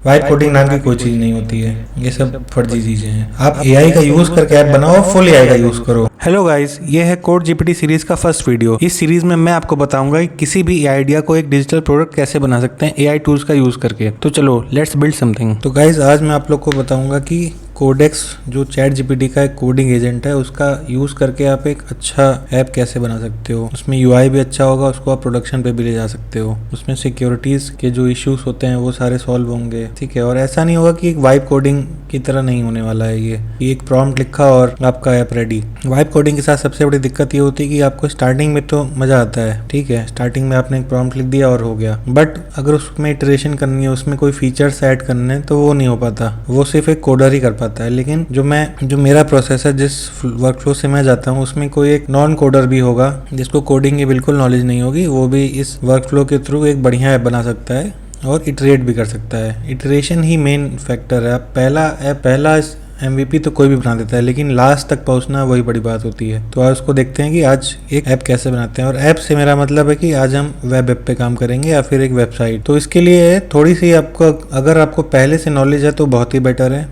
Vibe coding नाम की कोई चीज़ नहीं होती है, ये सब फर्जी चीज़ें हैं। आप एआई का यूज़ करके ऐप बनाओ, फुल एआई का यूज़ करो। हेलो गाइस, ये है कोड जीपीटी सीरीज का फर्स्ट वीडियो। इस सीरीज में मैं आपको बताऊंगा कि किसी भी आइडिया को एक डिजिटल प्रोडक्ट कैसे बना सकते हैं एआई टूल्स का यूज़ करके। तो चलो लेट्स बिल्ड समथिंग। तो गाइस आज मैं आप लोग को बताऊंगा कि कोडेक्स जो चैट जीपीटी का एक कोडिंग एजेंट है उसका यूज़ करके आप एक अच्छा ऐप कैसे बना सकते हो। उसमें यूआई भी अच्छा होगा, उसको आप प्रोडक्शन पे भी ले जा सकते हो। उसमें सिक्योरिटीज़ के जो इश्यूज होते हैं वो सारे सॉल्व होंगे, ठीक है। और ऐसा नहीं होगा कि एक वाइब कोडिंग की तरह नहीं होने वाला है ये एक प्रॉम्प्ट लिखा और आपका ऐप रेडी। वाइब कोडिंग के साथ सबसे बड़ी दिक्कत ये होती है कि आपको स्टार्टिंग में तो मज़ा आता है, ठीक है, स्टार्टिंग में आपने एक प्रॉम्प्ट लिख दिया और हो गया, बट अगर उसमें इटरेशन करनी है, उसमें कोई फीचर्स ऐड करने हैं तो वो नहीं हो पाता, वो सिर्फ एक कोडर ही कर पाता है। लेकिन जो मेरा प्रोसेस है, जिस वर्कफ्लो से मैं जाता हूँ, उसमें कोई एक नॉन कोडर भी होगा जिसको कोडिंग की बिल्कुल नॉलेज नहीं होगी, वो भी इस वर्कफ्लो के थ्रू एक बढ़िया ऐप बना सकता है और इटरेट भी कर सकता है। इटरेशन ही मेन फैक्टर है। पहला MVP तो कोई भी बना देता है, लेकिन लास्ट तक पहुंचना वही बड़ी बात होती है। तो आज उसको देखते हैं कि आज एक ऐप कैसे बनाते हैं। और ऐप से मेरा मतलब है कि आज हम वेब ऐप पे काम करेंगे या फिर एक वेबसाइट। तो इसके लिए थोड़ी सी आपको, अगर आपको पहले से नॉलेज है तो बहुत ही बेटर है,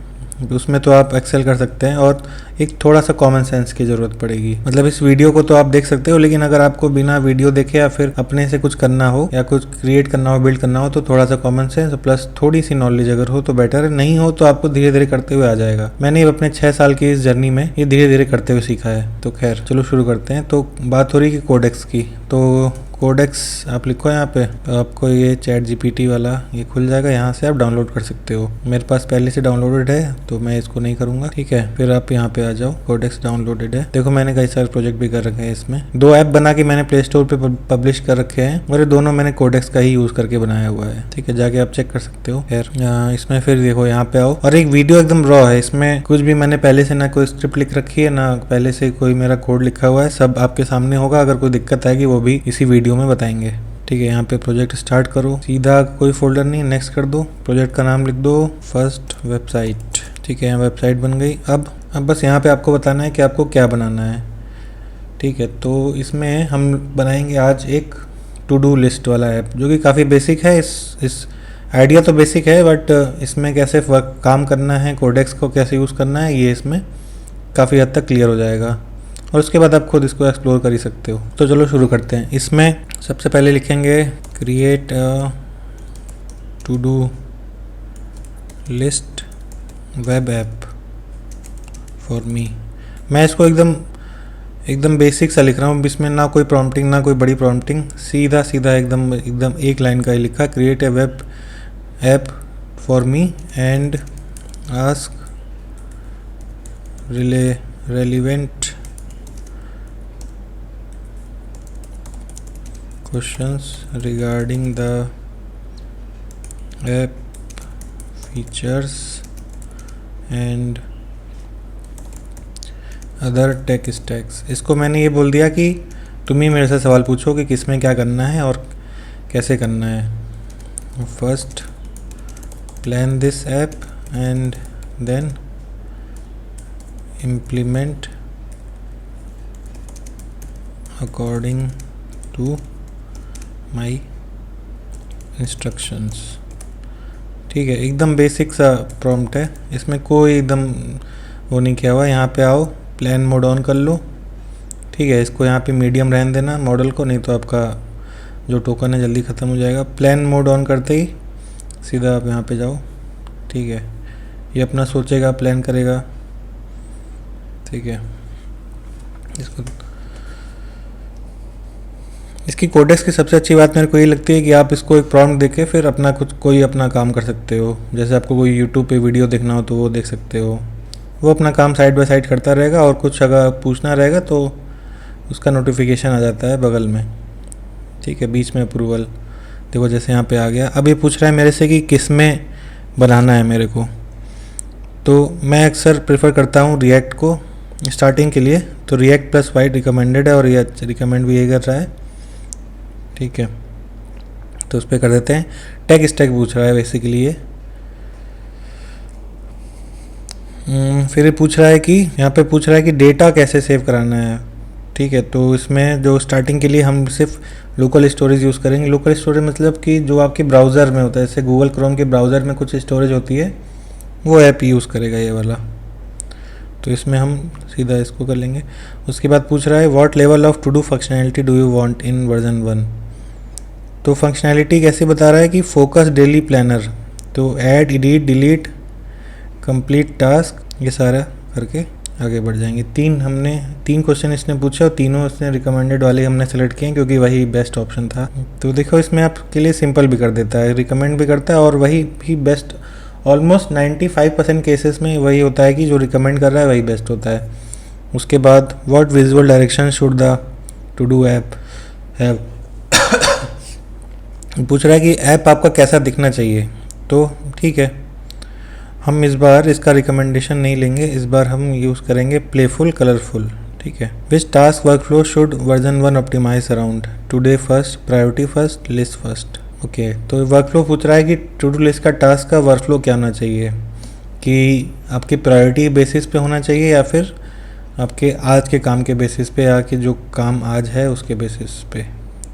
उसमें तो आप एक्सेल कर सकते हैं। और एक थोड़ा सा कॉमन सेंस की ज़रूरत पड़ेगी। मतलब इस वीडियो को तो आप देख सकते हो, लेकिन अगर आपको बिना वीडियो देखे या फिर अपने से कुछ करना हो या कुछ क्रिएट करना हो, बिल्ड करना हो, तो थोड़ा सा कॉमन सेंस प्लस थोड़ी सी नॉलेज अगर हो तो बेटर है। नहीं हो तो आपको धीरे धीरे करते हुए आ जाएगा। मैंने अपने 6 साल की इस जर्नी में ये धीरे धीरे करते हुए सीखा है। तो खैर चलो शुरू करते हैं। तो बात हो रही है कोडेक्स की। तो कोडेक्स आप लिखो यहाँ पे, तो आपको ये चैट जीपीटी वाला ये खुल जाएगा। यहाँ से आप डाउनलोड कर सकते हो। मेरे पास पहले से डाउनलोडेड है तो मैं इसको नहीं करूँगा, ठीक है। फिर आप यहाँ पे आ जाओ, कोडेक्स डाउनलोडेड है। देखो मैंने कई सारे प्रोजेक्ट भी कर रखे हैं इसमें। 2 ऐप बना के मैंने प्ले स्टोर पे पब्लिश कर रखे हैं और ये दोनों मैंने कोडेक्स का ही यूज़ करके बनाया हुआ है, ठीक है। जाके आप चेक कर सकते हो। खैर इसमें फिर देखो यहाँ पे आओ, और एक वीडियो एकदम रॉ है, इसमें कुछ भी मैंने पहले से ना कोई स्क्रिप्ट लिख रखी है ना पहले से कोई मेरा कोड लिखा हुआ है। सब आपके सामने होगा। अगर कोई दिक्कत आएगी वो भी इसी वीडियो में बताएंगे, ठीक है। यहाँ पे प्रोजेक्ट स्टार्ट करो, सीधा कोई फोल्डर नहीं, नेक्स्ट कर दो। प्रोजेक्ट का नाम लिख दो फर्स्ट वेबसाइट, ठीक है। यहाँ वेबसाइट बन गई। अब बस यहाँ पे आपको बताना है कि आपको क्या बनाना है, ठीक है। तो इसमें हम बनाएंगे आज एक टू डू लिस्ट वाला ऐप, जो कि काफ़ी बेसिक है। इस आइडिया तो बेसिक है, बट इसमें कैसे काम करना है, कोडेक्स को कैसे यूज़ करना है, ये इसमें काफ़ी हद तक क्लियर हो जाएगा। और उसके बाद आप खुद इसको एक्सप्लोर कर ही सकते हो। तो चलो शुरू करते हैं। इसमें सबसे पहले लिखेंगे create to do list web app for me. मैं इसको एकदम बेसिक सा लिख रहा हूँ। इसमें ना कोई प्रॉम्प्टिंग ना कोई बड़ी प्रॉम्प्टिंग, सीधा सीधा एकदम एक लाइन का ही लिखा, create a web app for me and ask relevant questions regarding the app features and other tech stacks। इसको मैंने ये बोल दिया कि तुम ही मेरे से सवाल पूछो कि किसमें क्या करना है और कैसे करना है। First plan this app and then implement according to my instructions, ठीक है। एकदम बेसिक सा प्रॉम्प्ट है, इसमें कोई एकदम वो नहीं किया हुआ। यहाँ पे आओ, प्लान मोड ऑन कर लो, ठीक है। इसको यहाँ पे मीडियम रहने देना मॉडल को, नहीं तो आपका जो टोकन है जल्दी ख़त्म हो जाएगा। प्लान मोड ऑन करते ही सीधा आप यहाँ पे जाओ, ठीक है। ये अपना सोचेगा, प्लान करेगा, ठीक है। इसकी कोडेक्स की सबसे अच्छी बात मेरे को ये लगती है कि आप इसको एक प्रॉम्प्ट देके फिर अपना कोई अपना काम कर सकते हो। जैसे आपको कोई यूट्यूब पे वीडियो देखना हो तो वो देख सकते हो, वो अपना काम साइड बाय साइड करता रहेगा। और कुछ अगर पूछना रहेगा तो उसका नोटिफिकेशन आ जाता है बगल में, ठीक है। बीच में अप्रूवल देखो, जैसे यहाँ पे आ गया। अब ये पूछ रहा है मेरे से कि किस में बनाना है मेरे को। तो मैं अक्सर प्रेफर करता हूँ रिएक्ट को स्टार्टिंग के लिए। तो रिएक्ट प्लस वाइट रिकमेंडेड है और ये रिकमेंड भी यही कर रहा है, ठीक है। तो उस पर कर देते हैं। टेक स्टैक पूछ रहा है बेसिकली ये। फिर ये पूछ रहा है कि यहाँ पे पूछ रहा है कि डेटा कैसे सेव कराना है, ठीक है, तो इसमें जो स्टार्टिंग के लिए हम सिर्फ लोकल स्टोरेज यूज़ करेंगे। लोकल स्टोरेज मतलब कि जो आपके ब्राउज़र में होता है, जैसे गूगल क्रोम के ब्राउज़र में कुछ स्टोरेज होती है, वो ऐप यूज़ करेगा ये वाला। तो इसमें हम सीधा इसको कर लेंगे। उसके बाद पूछ रहा है what level of to do functionality do you want in version 1। तो फंक्शनैलिटी कैसे बता रहा है कि फोकस डेली प्लानर, तो add, edit, delete, complete task, ये सारा करके आगे बढ़ जाएंगे। हमने 3 क्वेश्चन इसने पूछे और तीनों इसने रिकमेंडेड वाले हमने सेलेक्ट किए क्योंकि वही बेस्ट ऑप्शन था। तो देखो इसमें आपके लिए सिंपल भी कर देता है, रिकमेंड भी करता है और वही भी बेस्ट। ऑलमोस्ट 95% केसेस में वही होता है कि जो रिकमेंड कर रहा है वही बेस्ट होता है। उसके बाद what visual direction should the two do app have, पूछ रहा है कि ऐप आपका कैसा दिखना चाहिए। तो ठीक है, हम इस बार इसका रिकमेंडेशन नहीं लेंगे, इस बार हम यूज़ करेंगे प्लेफुल कलरफुल। ठीक है, which task workflow should version 1 optimise around, today first, priority first, list first. Okay, तो वर्कफ्लो पूछ रहा है कि टू डू लिस्ट का टास्क का वर्कफ्लो क्या होना चाहिए, कि आपकी प्रायोरिटी बेसिस पे होना चाहिए या फिर आपके आज के काम के बेसिस पे, या कि जो काम आज है उसके बेसिस पे।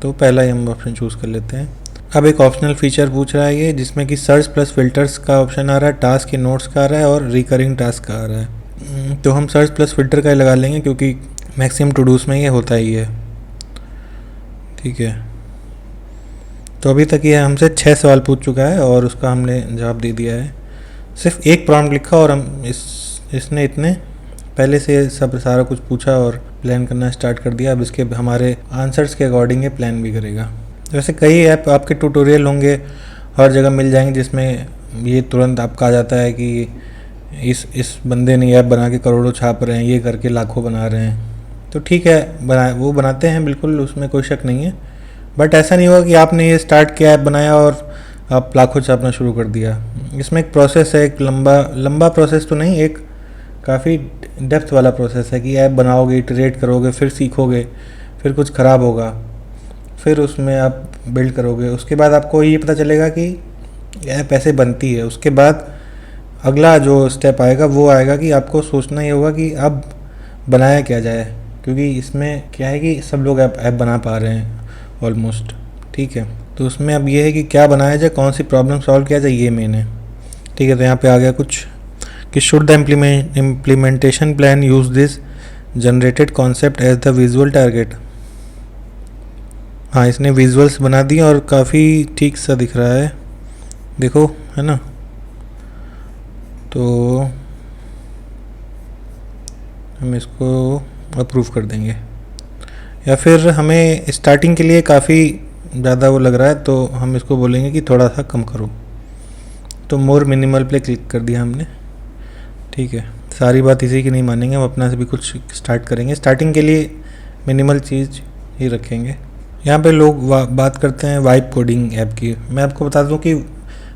तो पहला ही हम ऑप्शन चूज़ कर लेते हैं। अब एक ऑप्शनल फीचर पूछ रहा है ये, जिसमें कि सर्च प्लस फिल्टर्स का ऑप्शन आ रहा है, टास्क के नोट्स का आ रहा है और रिकरिंग टास्क का आ रहा है। तो हम सर्च प्लस फिल्टर का ही लगा लेंगे क्योंकि मैक्सिमम टू डूज में ये होता ही है। ठीक है, तो अभी तक ये हमसे 6 सवाल पूछ चुका है और उसका हमने जवाब दे दिया है। सिर्फ एक प्रॉम्प्ट लिखा और हम इसने इतने पहले से सब सारा कुछ पूछा और प्लान करना स्टार्ट कर दिया। अब इसके हमारे आंसर्स के अकॉर्डिंग ये प्लान भी करेगा। वैसे कई ऐप आपके ट्यूटोरियल होंगे, हर जगह मिल जाएंगे जिसमें ये तुरंत आपका आ जाता है कि इस बंदे ने ऐप बना के करोड़ों छाप रहे हैं, ये करके लाखों बना रहे हैं। तो ठीक है, वो बनाते हैं बिल्कुल, उसमें कोई शक नहीं है। बट ऐसा नहीं होगा कि आपने ये स्टार्ट किया, ऐप बनाया और आप लाखों छापना शुरू कर दिया। इसमें एक प्रोसेस है, एक लंबा प्रोसेस तो नहीं, एक काफ़ी डेप्थ वाला प्रोसेस है कि ऐप बनाओगे, इटरेट करोगे, फिर सीखोगे, फिर कुछ ख़राब होगा, फिर उसमें आप बिल्ड करोगे, उसके बाद आपको ये पता चलेगा कि ऐप ऐसे बनती है। उसके बाद अगला जो स्टेप आएगा वो आएगा कि आपको सोचना ही होगा कि अब बनाया क्या जाए, क्योंकि इसमें क्या है कि सब लोग ऐप बना पा रहे हैं ऑलमोस्ट। ठीक है, तो उसमें अब ये है कि क्या बनाया जाए, कौन सी प्रॉब्लम सॉल्व किया जाए, ये मेन है। ठीक है, तो यहाँ पे आ गया कुछ कि should the implementation plan use this generated concept as the visual target. हाँ, इसने विजुअल्स बना दिए और काफ़ी ठीक सा दिख रहा है, देखो, है ना। तो हम इसको अप्रूव कर देंगे, या फिर हमें स्टार्टिंग के लिए काफ़ी ज़्यादा वो लग रहा है तो हम इसको बोलेंगे कि थोड़ा सा कम करो। तो मोर मिनिमल पे क्लिक कर दिया हमने। ठीक है, सारी बात इसी की नहीं मानेंगे, हम अपना से भी कुछ स्टार्ट करेंगे। स्टार्टिंग के लिए मिनिमल चीज़ ही रखेंगे। यहाँ पे लोग बात करते हैं वाइब कोडिंग ऐप की। मैं आपको बता दूँ कि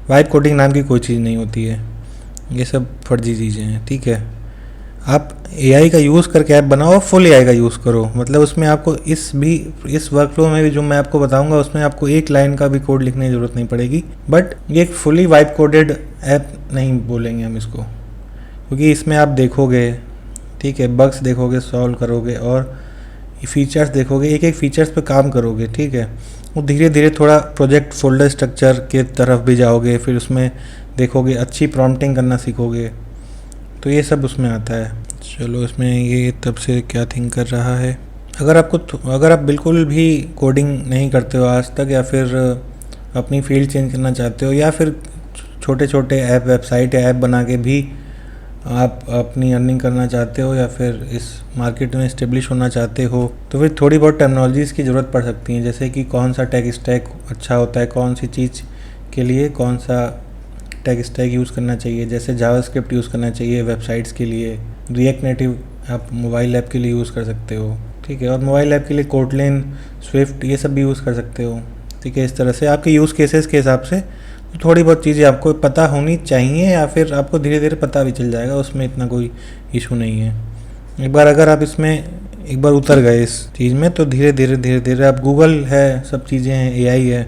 वाइब कोडिंग नाम की कोई चीज़ नहीं होती है, ये सब फर्जी चीज़ें हैं। ठीक है, आप एआई का यूज़ करके ऐप बनाओ, फुल एआई का यूज़ करो। मतलब उसमें आपको इस वर्कफ्लो में भी जो मैं आपको बताऊंगा उसमें आपको एक लाइन का भी कोड लिखने की ज़रूरत नहीं पड़ेगी। बट ये एक फुली वाइब कोडेड ऐप नहीं बोलेंगे हम इसको, क्योंकि इसमें आप देखोगे, ठीक है, बग्स देखोगे, सॉल्व करोगे और फीचर्स देखोगे, एक एक फीचर्स पे काम करोगे। ठीक है, वो धीरे धीरे थोड़ा प्रोजेक्ट फोल्डर स्ट्रक्चर के तरफ भी जाओगे, फिर उसमें देखोगे, अच्छी प्रॉम्प्टिंग करना सीखोगे। तो ये सब उसमें आता है। चलो, इसमें ये तब से क्या थिंक कर रहा है। अगर आप बिल्कुल भी कोडिंग नहीं करते हो आज तक, या फिर अपनी फील्ड चेंज करना चाहते हो, या फिर छोटे छोटे ऐप, वेबसाइट या ऐप बना के भी आप अपनी अर्निंग करना चाहते हो, या फिर इस मार्केट में इस्टेब्लिश होना चाहते हो, तो फिर थोड़ी बहुत टेक्नोलॉजीज़ की ज़रूरत पड़ सकती है। जैसे कि कौन सा टेक स्टैक अच्छा होता है, कौन सी चीज़ के लिए कौन सा टेक स्टैक यूज़ करना चाहिए। जैसे जावास्क्रिप्ट यूज़ करना चाहिए वेबसाइट्स के लिए, रिएक्ट नेटिव आप मोबाइल ऐप के लिए यूज़ कर सकते हो। ठीक है, और मोबाइल ऐप के लिए कोटलिन, स्विफ्ट, ये सब भी यूज़ कर सकते हो। ठीक है, इस तरह से आपके यूज़ केसेस के हिसाब से तो थोड़ी बहुत चीज़ें आपको पता होनी चाहिए, या फिर आपको धीरे धीरे पता भी चल जाएगा, उसमें इतना कोई इशू नहीं है। एक बार अगर आप इसमें एक बार उतर गए इस चीज़ में, तो धीरे धीरे आप, गूगल है, सब चीज़ें हैं, एआई है,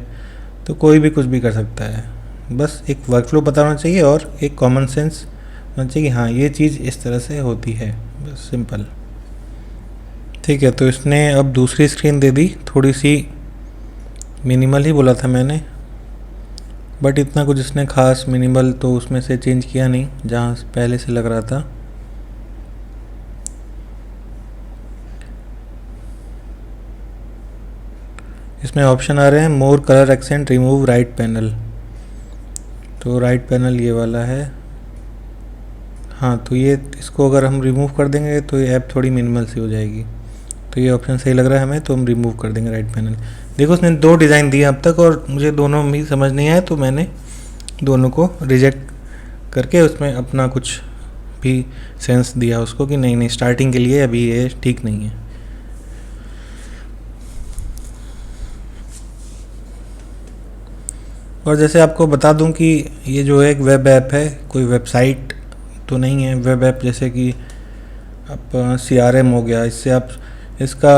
तो कोई भी कुछ भी कर सकता है। बस एक वर्कफ्लो पता होना चाहिए और एक कॉमन सेंस होना चाहिए कि हाँ, ये चीज़ इस तरह से होती है। बस सिंपल। ठीक है, तो इसने अब दूसरी स्क्रीन दे दी, थोड़ी सी मिनिमल ही बोला था मैंने, बट इतना कुछ इसने खास मिनिमल तो उसमें से चेंज किया नहीं जहाँ पहले से लग रहा था। इसमें ऑप्शन आ रहे हैं more colour accent, remove right panel. तो राइट पैनल ये वाला है। हाँ, तो ये इसको अगर हम रिमूव कर देंगे तो ये ऐप थोड़ी मिनिमल सी हो जाएगी। तो ये ऑप्शन सही लग रहा है हमें, तो हम रिमूव कर देंगे राइट पैनल। देखो उसने 2 डिज़ाइन दिए अब तक और मुझे दोनों भी समझ नहीं आए, तो मैंने दोनों को रिजेक्ट करके उसमें अपना कुछ भी सेंस दिया उसको कि नहीं नहीं, स्टार्टिंग के लिए अभी ये ठीक नहीं है। और जैसे आपको बता दूं कि ये जो है एक वेब ऐप है, कोई वेबसाइट तो नहीं है। वेब ऐप जैसे कि आप CRM हो गया, इससे आप इसका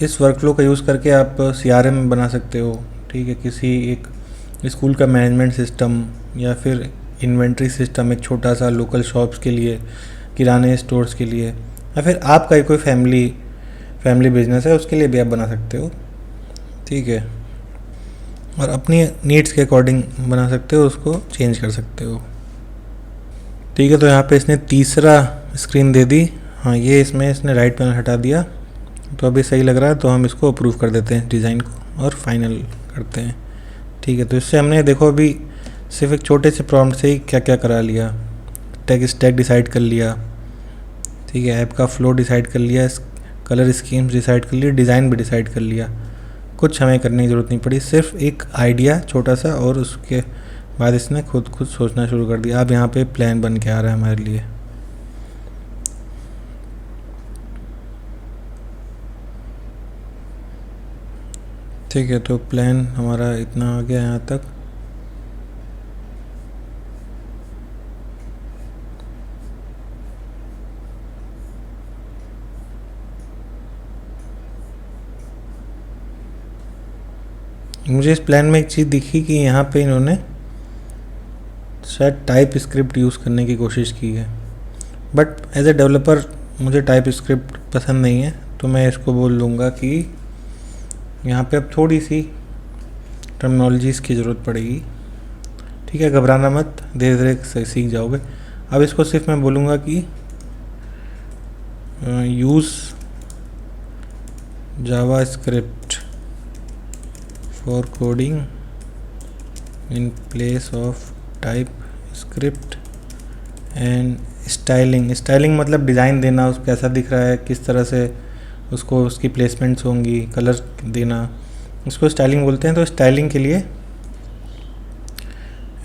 इस वर्कफ्लो का यूज़ करके आप CRM बना सकते हो। ठीक है, किसी एक स्कूल का मैनेजमेंट सिस्टम या फिर इन्वेंट्री सिस्टम, एक छोटा सा लोकल शॉप्स के लिए, किराने स्टोर्स के लिए, या फिर आपका ही कोई फैमिली बिजनेस है उसके लिए भी आप बना सकते हो। ठीक है, और अपनी नीड्स के अकॉर्डिंग बना सकते हो, उसको चेंज कर सकते हो। ठीक है, तो यहाँ पे इसने तीसरा स्क्रीन दे दी। हाँ, ये इसमें इसने राइट पैनल हटा दिया, तो अभी सही लग रहा है, तो हम इसको अप्रूव कर देते हैं डिज़ाइन को और फाइनल करते हैं। ठीक है, तो इससे हमने देखो अभी सिर्फ एक छोटे से प्रॉम्प्ट से ही क्या क्या करा लिया। टैग डिसाइड कर लिया, ठीक है, ऐप का फ्लो डिसाइड कर लिया, कलर स्कीम्स डिसाइड कर लिया, डिज़ाइन भी डिसाइड कर लिया। कुछ हमें करने की ज़रूरत नहीं पड़ी, सिर्फ एक आइडिया छोटा सा, और उसके बाद इसने खुद सोचना शुरू कर दिया। अब यहाँ पे प्लान बन के आ रहा है हमारे लिए। ठीक है, तो प्लान हमारा इतना आ गया यहाँ तक। मुझे इस प्लान में एक चीज़ दिखी कि यहाँ पे इन्होंने शायद टाइप स्क्रिप्ट यूज़ करने की कोशिश की है, बट एज ए डेवलपर मुझे टाइप स्क्रिप्ट पसंद नहीं है, तो मैं इसको बोल लूँगा कि यहाँ पे अब थोड़ी सी टर्मिनोलॉजीज़ की ज़रूरत पड़ेगी। ठीक है, घबराना मत, धीरे धीरे सीख जाओगे। अब इसको सिर्फ मैं बोलूँगा कि use Java script for coding in place of type script and styling मतलब डिज़ाइन देना, उस कैसा दिख रहा है, किस तरह से उसको उसकी प्लेसमेंट्स होंगी, कलर देना, उसको स्टाइलिंग बोलते हैं। तो स्टाइलिंग के लिए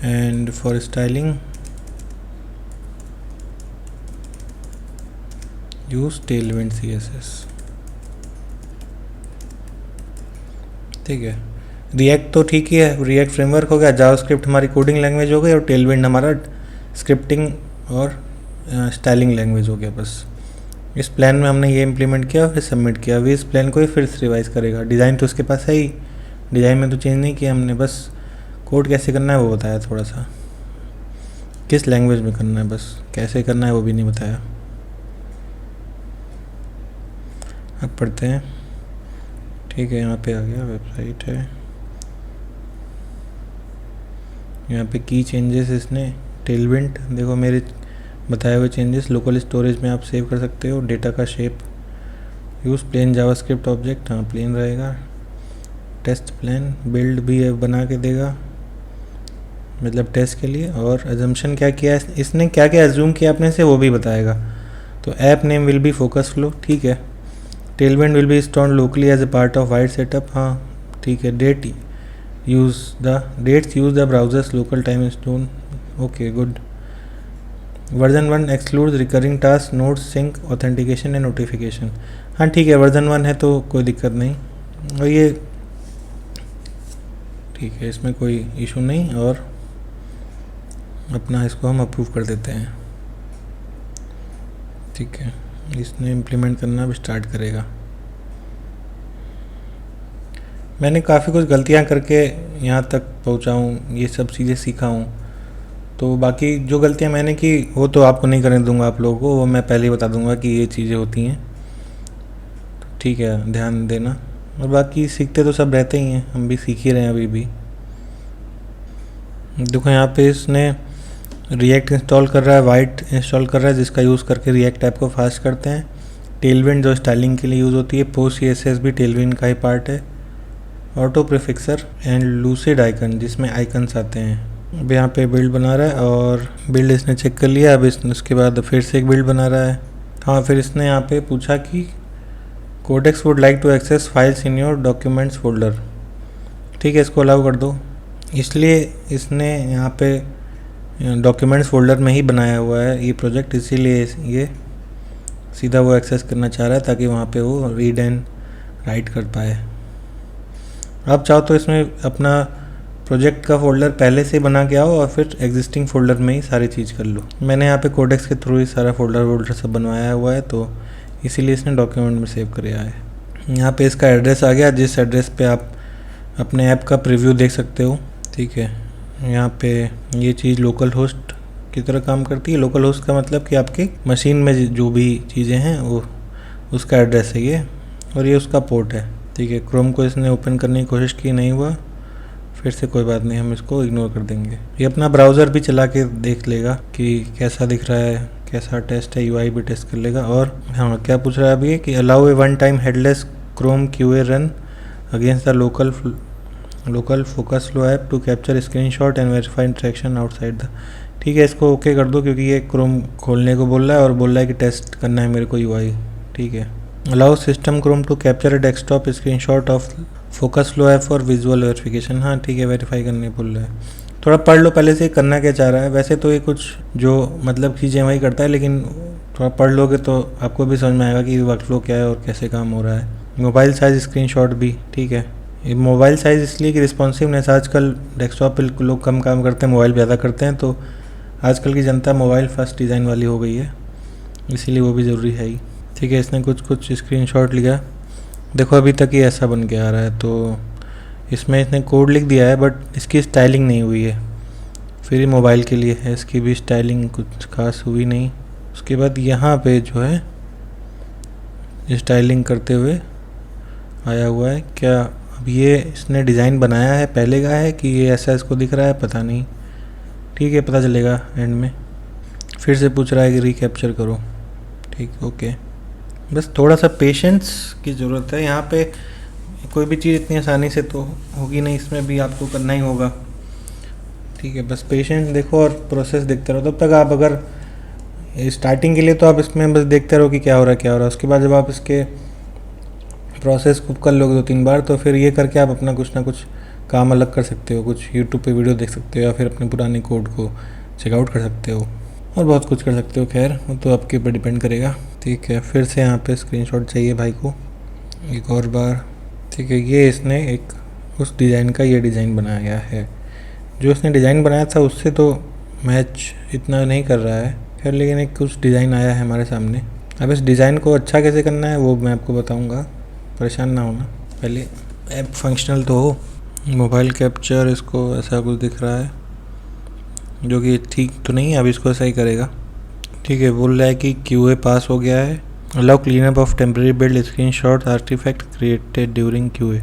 and for styling use Tailwind CSS। ठीक है, रिएक्ट तो ठीक ही है, रिएक्ट फ्रेमवर्क हो गया, जावास्क्रिप्ट हमारी कोडिंग लैंग्वेज हो गई, और टेलविंड हमारा स्क्रिप्टिंग और स्टाइलिंग लैंग्वेज हो गया। बस इस प्लान में हमने ये इम्प्लीमेंट किया और फिर सबमिट किया। अभी इस प्लान को ही फिर से रिवाइज करेगा। डिज़ाइन तो उसके पास है ही, डिज़ाइन में तो चेंज नहीं किया हमने, बस कोड कैसे करना है वो बताया, थोड़ा सा किस लैंग्वेज में करना है, बस कैसे करना है वो भी नहीं बताया। अब पढ़ते हैं। ठीक है, यहाँ पे आ गया, वेबसाइट है, यहाँ पे की चेंजेस इसने टेलविंड, देखो मेरे बताए हुए चेंजेस लोकल स्टोरेज में आप सेव कर सकते हो। डेटा का शेप, यूज़ प्लेन जावास्क्रिप्ट ऑब्जेक्ट, हाँ प्लेन रहेगा। टेस्ट प्लान, बिल्ड भी बना के देगा, मतलब टेस्ट के लिए। और अजम्पशन क्या किया इसने, क्या क्या एज्यूम किया अपने से वो भी बताएगा। तो app name will be focus flow, ठीक है। Tailwind will be installed locally as a part of Vite setup, हाँ ठीक है। Dates use the browser's local time stone, okay good. Version 1 excludes recurring task, notes, sync, authentication and notification, हाँ ठीक है, version 1 है तो कोई दिक्कत नहीं, और ये ठीक है, इसमें कोई इशू नहीं। और अपना इसको हम अप्रूव कर देते हैं। ठीक है, इसने इम्प्लीमेंट करना भी स्टार्ट करेगा। मैंने काफ़ी कुछ गलतियां करके यहाँ तक पहुँचा हूँ, ये सब चीज़ें सीखा हूँ। तो बाकी जो गलतियाँ मैंने की वो तो आपको नहीं करने दूंगा, आप लोगों को वो मैं पहले ही बता दूंगा कि ये चीज़ें होती हैं। ठीक है, ध्यान देना। और बाकी सीखते तो सब रहते ही हैं, हम भी सीख ही रहे हैं अभी भी। देखो यहाँ पे इसने रिएक्ट इंस्टॉल कर रहा है, वाइट इंस्टॉल कर रहा है, जिसका यूज़ करके रिएक्ट ऐप को फास्ट करते हैं। टेलविंड जो स्टाइलिंग के लिए यूज़ होती है, पोस्ट CSS भी टेलविंड का ही पार्ट है। ऑटो प्रीफिक्सर एंड लूसिड आइकन, जिसमें आइकन्स आते हैं। अब यहाँ पे बिल्ड बना रहा है और बिल्ड इसने चेक कर लिया। अब इसने उसके बाद फिर से एक बिल्ड बना रहा है। हाँ, फिर इसने यहाँ पे पूछा कि Codex would like to access files in your documents folder. ठीक है, इसको अलाउ कर दो। इसलिए इसने यहाँ पे डॉक्यूमेंट्स फोल्डर में ही बनाया हुआ है ये प्रोजेक्ट, इसीलिए ये सीधा वो एक्सेस करना चाह रहा है ताकि वहाँ पे वो रीड एंड राइट कर पाए। आप चाहो तो इसमें अपना प्रोजेक्ट का फोल्डर पहले से बना के आओ और फिर एग्जिस्टिंग फोल्डर में ही सारी चीज़ कर लो। मैंने यहाँ पे कोडेक्स के थ्रू ही सारा फोल्डर सब बनवाया हुआ है, तो इसीलिए इसने डॉक्यूमेंट में सेव किया है। यहाँ पे इसका एड्रेस आ गया, जिस एड्रेस पे आप अपने ऐप का प्रीव्यू देख सकते हो। ठीक है, यहाँ पे ये चीज़ लोकल होस्ट की तरह काम करती है। लोकल होस्ट का मतलब कि आपकी मशीन में जो भी चीज़ें हैं वो उसका एड्रेस है ये, और ये उसका पोर्ट है। ठीक है, क्रोम को इसने ओपन करने की कोशिश की, नहीं हुआ। फिर से कोई बात नहीं, हम इसको इग्नोर कर देंगे। ये अपना ब्राउज़र भी चला के देख लेगा कि कैसा दिख रहा है, कैसा टेस्ट है, UI भी टेस्ट कर लेगा। और हाँ, क्या पूछ रहा है अभी कि allow a one time headless Chrome QA run against the local focus flow app to capture screenshot and verify interaction outside the. ठीक है, इसको ओके कर दो क्योंकि ये क्रोम खोलने को बोल रहा है और बोल रहा है कि टेस्ट करना है मेरे को UI। ठीक है, allow system Chrome to capture a desktop screenshot of focus flow app for visual verification. हाँ ठीक है, वेरीफाई करने बोल रहा है। थोड़ा पढ़ लो पहले से करना क्या चाह रहा है। वैसे तो ये कुछ जो मतलब चीज़ें वही करता है, लेकिन थोड़ा पढ़ लोगे तो आपको भी समझ में आएगा कि वर्कफ्लो क्या है और कैसे काम हो रहा है। मोबाइल साइज़ स्क्रीनशॉट भी, ठीक है, ये मोबाइल साइज़ इसलिए कि रिस्पॉन्सिवनेस, आजकल डेस्कटॉप पे लोग कम काम करते हैं, मोबाइल ज़्यादा करते हैं, तो आजकल की जनता मोबाइल फर्स्ट डिज़ाइन वाली हो गई है, इसीलिए वो भी ज़रूरी है ही। ठीक है, इसने कुछ स्क्रीनशॉट लिया। देखो अभी तक ये ऐसा बन के आ रहा है, तो इसमें इसने कोड लिख दिया है बट इसकी स्टाइलिंग नहीं हुई है। फिर ये मोबाइल के लिए है, इसकी भी स्टाइलिंग कुछ खास हुई नहीं। उसके बाद यहाँ पे जो है स्टाइलिंग करते हुए आया हुआ है। क्या अब ये इसने डिज़ाइन बनाया है पहले का है कि ये ऐसा इसको दिख रहा है, पता नहीं। ठीक है, पता चलेगा एंड में। फिर से पूछ रहा है कि रिकैप्चर करो। ठीक, ओके, बस थोड़ा सा पेशेंस की ज़रूरत है। यहाँ पे कोई भी चीज़ इतनी आसानी से तो होगी नहीं, इसमें भी आपको करना ही होगा। ठीक है, बस पेशेंस देखो और प्रोसेस देखते रहो। तब तक आप अगर स्टार्टिंग के लिए तो आप इसमें बस देखते रहो कि क्या हो रहा है क्या हो रहा है। उसके बाद जब आप इसके प्रोसेस को कर लोगे 2-3 बार, तो फिर ये करके आप अपना कुछ ना कुछ काम अलग कर सकते हो। कुछ यूट्यूब पे वीडियो देख सकते हो या फिर अपने पुराने कोड को चेकआउट कर सकते हो और बहुत कुछ कर सकते हो। खैर वो तो आपके ऊपर डिपेंड करेगा। ठीक है, फिर से यहाँ पे स्क्रीनशॉट चाहिए भाई को एक और बार। ठीक है, ये इसने एक उस डिज़ाइन का ये डिज़ाइन बनाया है। जो इसने डिज़ाइन बनाया था उससे तो मैच इतना नहीं कर रहा है, खैर, लेकिन एक कुछ डिज़ाइन आया है हमारे सामने। अब इस डिज़ाइन को अच्छा कैसे करना है वो मैं आपको बताऊँगा, परेशान ना होना। पहले ऐप फंक्शनल तो हो। मोबाइल कैप्चर इसको ऐसा कुछ दिख रहा है जो कि ठीक तो नहीं है, अब इसको ऐसा ही करेगा। ठीक है, बोल रहा है कि QA पास हो गया है। Allow cleanup of temporary build screenshot artifact created during QA।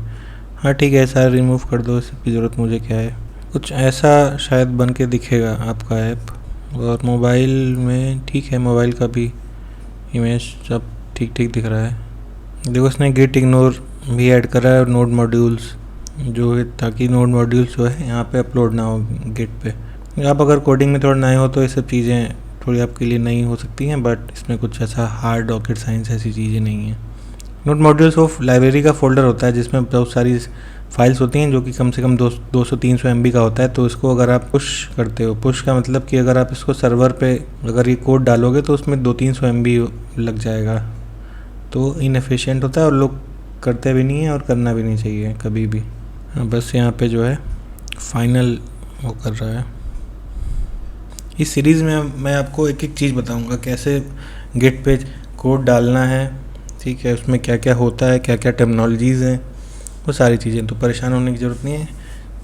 हाँ ठीक है, सारा रिमूव कर दो, इसकी ज़रूरत मुझे क्या है। कुछ ऐसा शायद बन के दिखेगा आपका ऐप। और मोबाइल में ठीक है, मोबाइल का भी इमेज सब ठीक ठीक दिख रहा है। देखो इसने गिट इग्नोर भी ऐड करा है और नोड मॉड्यूल्स जो है, ताकि नोड मॉड्यूल्स जो है यहाँ पे अपलोड ना हो गिट पे। आप अगर कोडिंग में थोड़ा नए हो तो ये सब चीज़ें थोड़ी आपके लिए नई हो सकती हैं, बट इसमें कुछ ऐसा हार्ड रॉकेट साइंस ऐसी चीज़ें नहीं हैं। नोड मॉड्यूल्स ऑफ लाइब्रेरी का फोल्डर होता है जिसमें बहुत सारी फाइल्स होती हैं जो कि कम से कम 200-300 MB का होता है। तो इसको अगर आप पुश करते हो, पुश का मतलब कि अगर आप इसको सर्वर पे अगर ये कोड डालोगे तो उसमें 200-300 MB लग जाएगा, तो इनएफिशिएंट होता है और लोग करते भी नहीं हैं और करना भी नहीं चाहिए कभी भी। हाँ, बस यहाँ पे जो है फाइनल वो कर रहा है। इस सीरीज़ में मैं आपको एक एक चीज़ बताऊंगा कैसे गिट पे कोड डालना है। ठीक है, उसमें क्या क्या होता है, क्या क्या टेक्नोलॉजीज़ हैं, वो सारी चीज़ें, तो परेशान होने की ज़रूरत नहीं है।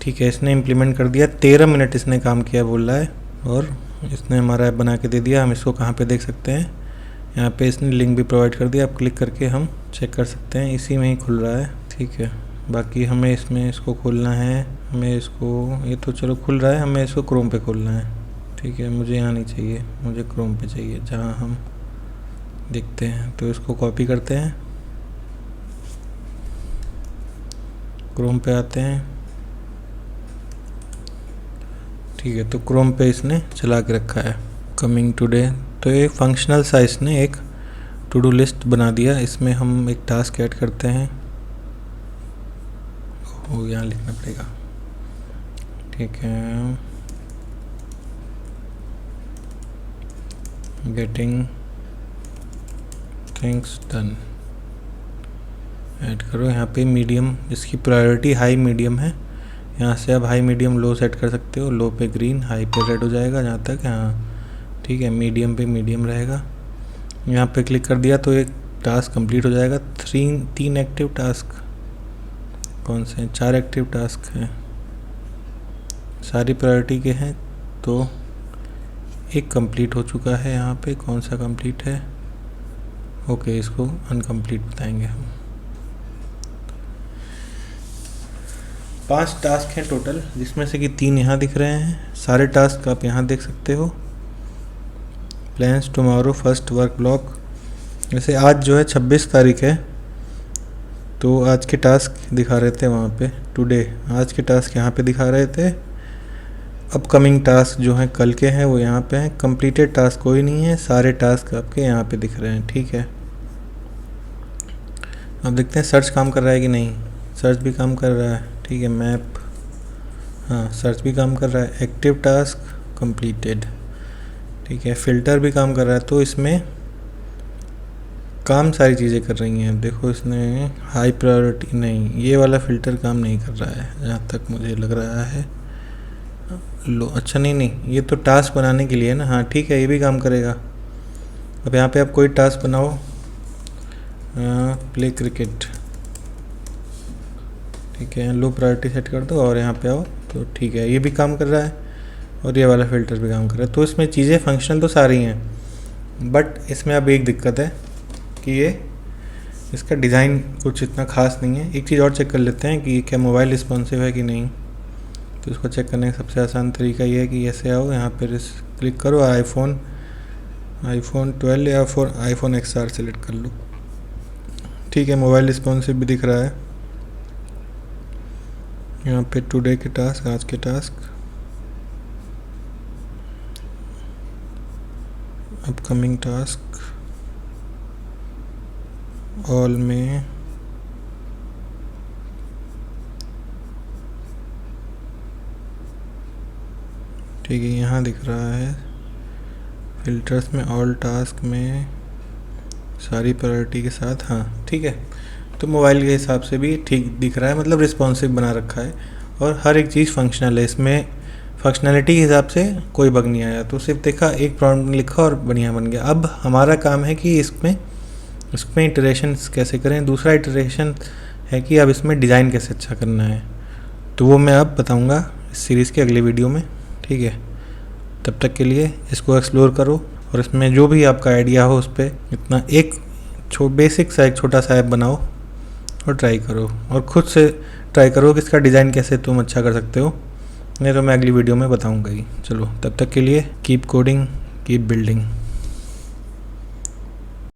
ठीक है, इसने इम्प्लीमेंट कर दिया, 13 मिनट इसने काम किया बोल रहा है, और इसने हमारा ऐप बना के दे दिया। हम इसको कहाँ पे देख सकते हैं, यहाँ पे इसने लिंक भी प्रोवाइड कर दिया, आप क्लिक करके हम चेक कर सकते हैं, इसी में ही खुल रहा है। ठीक है, बाकी हमें इसमें इसको खोलना है, हमें इसको, ये तो चलो खुल रहा है, हमें इसको क्रोम पे खोलना है। ठीक है, मुझे यहाँ नहीं चाहिए, मुझे क्रोम पे चाहिए जहाँ हम देखते हैं। तो इसको कॉपी करते हैं, क्रोम पे आते हैं। ठीक है, तो क्रोम पे इसने चला के रखा है कमिंग टुडे। तो ये फंक्शनल सा इसने एक टू डू लिस्ट बना दिया। इसमें हम एक टास्क ऐड करते हैं, वो यहाँ लिखना पड़ेगा। ठीक है, गेटिंग थिंग्स डन ऐड करो। यहाँ पे मीडियम, इसकी प्रायोरिटी हाई मीडियम है। यहाँ से आप हाई मीडियम लो सेट कर सकते हो। लो पे ग्रीन, हाई पे रेड हो जाएगा जहाँ तक। हाँ ठीक है, मीडियम पे मीडियम रहेगा। यहाँ पे क्लिक कर दिया तो एक टास्क कंप्लीट हो जाएगा। 3 एक्टिव टास्क कौन से हैं? 4 एक्टिव टास्क हैं, सारी प्रायोरिटी के हैं। तो एक कंप्लीट हो चुका है। यहाँ पे कौन सा कंप्लीट है? ओके, इसको अनकम्प्लीट बताएंगे हम। 5 टास्क हैं टोटल, जिसमें से कि 3 यहाँ दिख रहे हैं। सारे टास्क आप यहाँ देख सकते हो। Plans tomorrow first work block. जैसे आज जो है 26 तारीख है, तो आज के टास्क दिखा रहे थे वहाँ पे टुडे। आज के टास्क यहाँ पे दिखा रहे थे। अपकमिंग टास्क जो हैं कल के हैं वो यहाँ पे हैं। कंप्लीटेड टास्क कोई नहीं है, सारे टास्क आपके यहाँ पे दिख रहे हैं। ठीक है, अब देखते हैं सर्च काम कर रहा है कि नहीं। सर्च भी काम कर रहा है। ठीक है, मैप, हाँ सर्च भी काम कर रहा है। Active task completed. ठीक है, फ़िल्टर भी काम कर रहा है। तो इसमें काम सारी चीज़ें कर रही हैं। देखो इसने हाई प्रायोरिटी नहीं, ये वाला फ़िल्टर काम नहीं कर रहा है जहाँ तक मुझे लग रहा है। लो, अच्छा नहीं, ये तो टास्क बनाने के लिए है ना। हाँ ठीक है, ये भी काम करेगा। अब यहाँ पे आप कोई टास्क बनाओ, प्ले क्रिकेट। ठीक है, लो प्रायोरिटी सेट कर दो और यहाँ पे आओ। तो ठीक है, ये भी काम कर रहा है और ये वाला फ़िल्टर भी काम कर रहा है। तो इसमें चीज़ें फंक्शनल तो सारी हैं, बट इसमें अब एक दिक्कत है कि ये इसका डिज़ाइन कुछ इतना ख़ास नहीं है। एक चीज़ और चेक कर लेते हैं कि क्या मोबाइल रिस्पॉन्सिव है कि नहीं। तो इसको चेक करने का सबसे आसान तरीका ये है कि ऐसे आओ, यहाँ पर क्लिक करो, iPhone 12 या फिर iPhone XR सेलेक्ट कर लो। ठीक है, मोबाइल रिस्पॉन्सिव भी दिख रहा है। यहाँ पे टुडे के टास्क, आज के टास्क, अपकमिंग टास्क, ऑल में, ठीक है यहाँ दिख रहा है। फिल्टर्स में, ऑल टास्क में, सारी प्रायोरिटी के साथ। हाँ ठीक है, तो मोबाइल के हिसाब से भी ठीक दिख रहा है, मतलब रिस्पॉन्सिव बना रखा है और हर एक चीज़ फंक्शनल है। इसमें फंक्शनैलिटी के हिसाब से कोई बग नहीं आया। तो सिर्फ देखा, एक प्रॉम्प्ट लिखा और बढ़िया बन गया। अब हमारा काम है कि इसमें इटरेशन कैसे करें। दूसरा इटरेशन है कि अब इसमें डिज़ाइन कैसे अच्छा करना है, तो वो मैं अब बताऊँगा इस सीरीज़ के अगले वीडियो में। ठीक है, तब तक के लिए इसको एक्सप्लोर करो और इसमें जो भी आपका आइडिया हो उस पर इतना एक बेसिक सा एक छोटा सा ऐप बनाओ और ट्राई करो, और ख़ुद से ट्राई करो कि इसका डिज़ाइन कैसे तुम अच्छा कर सकते हो। नहीं तो मैं अगली वीडियो में बताऊंगा ही। चलो, तब तक के लिए कीप कोडिंग, कीप बिल्डिंग।